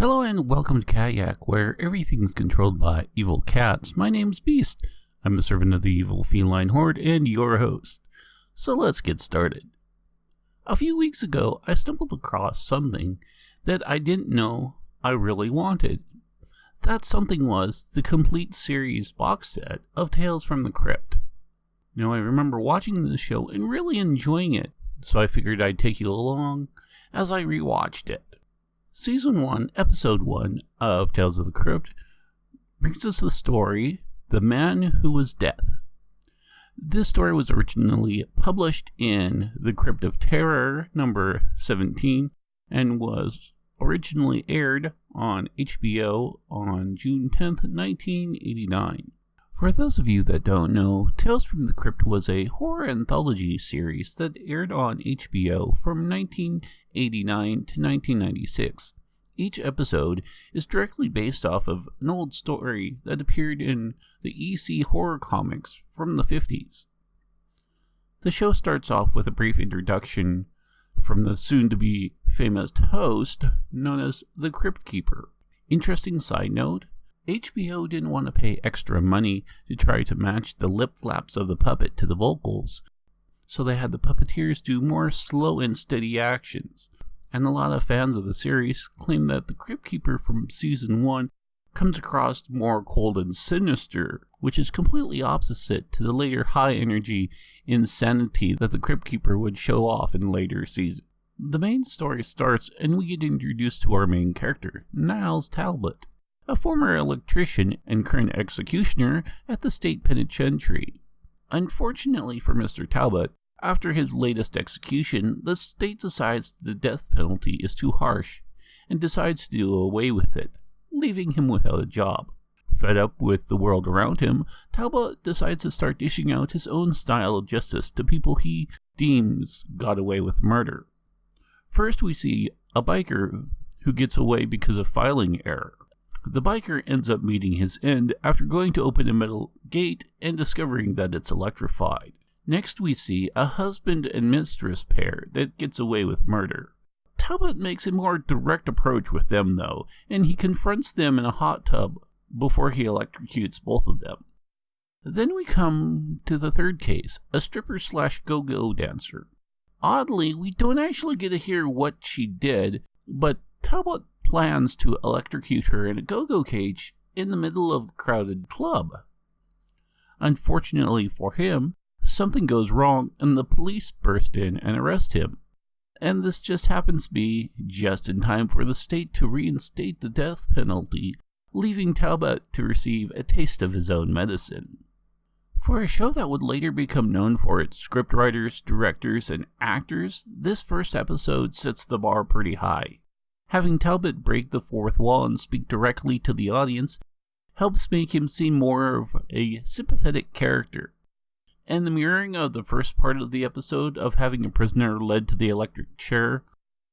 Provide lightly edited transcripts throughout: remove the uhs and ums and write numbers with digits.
Hello and welcome to Kayak, where everything's controlled by evil cats. My name's Beast. I'm a servant of the evil feline horde and your host. So let's get started. A few weeks ago, I stumbled across something that I didn't know I really wanted. That something was the complete series box set of Tales from the Crypt. I remember watching the show and really enjoying it, so I figured I'd take you along as I rewatched it. Season 1, Episode 1 of Tales of the Crypt brings us the story, The Man Who Was Death. This story was originally published in The Crypt of Terror, number 17, and was originally aired on HBO on June 10th, 1989. For those of you that don't know, Tales from the Crypt was a horror anthology series that aired on HBO from 1989 to 1996. Each episode is directly based off of an old story that appeared in the EC horror comics from the 50s. The show starts off with a brief introduction from the soon-to-be famous host known as the Cryptkeeper. Interesting side note, HBO didn't want to pay extra money to try to match the lip flaps of the puppet to the vocals, so they had the puppeteers do more slow and steady actions. And a lot of fans of the series claim that the Cryptkeeper from Season 1 comes across more cold and sinister, which is completely opposite to the later high-energy insanity that the Cryptkeeper would show off in later seasons. The main story starts and we get introduced to our main character, Niles Talbot, a former electrician and current executioner at the state penitentiary. Unfortunately for Mr. Talbot, after his latest execution, the state decides the death penalty is too harsh and decides to do away with it, leaving him without a job. Fed up with the world around him, Talbot decides to start dishing out his own style of justice to people he deems got away with murder. First, we see a biker who gets away because of filing error. The biker ends up meeting his end after going to open a metal gate and discovering that it's electrified. Next we see a husband and mistress pair that gets away with murder. Talbot makes a more direct approach with them though, and he confronts them in a hot tub before he electrocutes both of them. Then we come to the third case, a stripper/go-go dancer. Oddly, we don't actually get to hear what she did, but Talbot plans to electrocute her in a go-go cage in the middle of a crowded club. Unfortunately for him, something goes wrong and the police burst in and arrest him. And this just happens to be just in time for the state to reinstate the death penalty, leaving Talbot to receive a taste of his own medicine. For a show that would later become known for its scriptwriters, directors, and actors, this first episode sets the bar pretty high. Having Talbot break the fourth wall and speak directly to the audience helps make him seem more of a sympathetic character. And the mirroring of the first part of the episode of having a prisoner led to the electric chair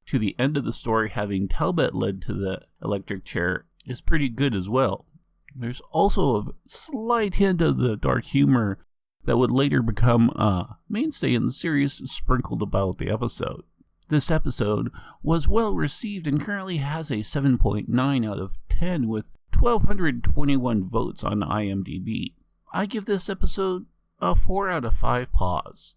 to the end of the story having Talbot led to the electric chair is pretty good as well. There's also a slight hint of the dark humor that would later become a mainstay in the series sprinkled about the episode. This episode was well received and currently has a 7.9 out of 10 with 1,221 votes on IMDb. I give this episode a 4 out of 5 paws.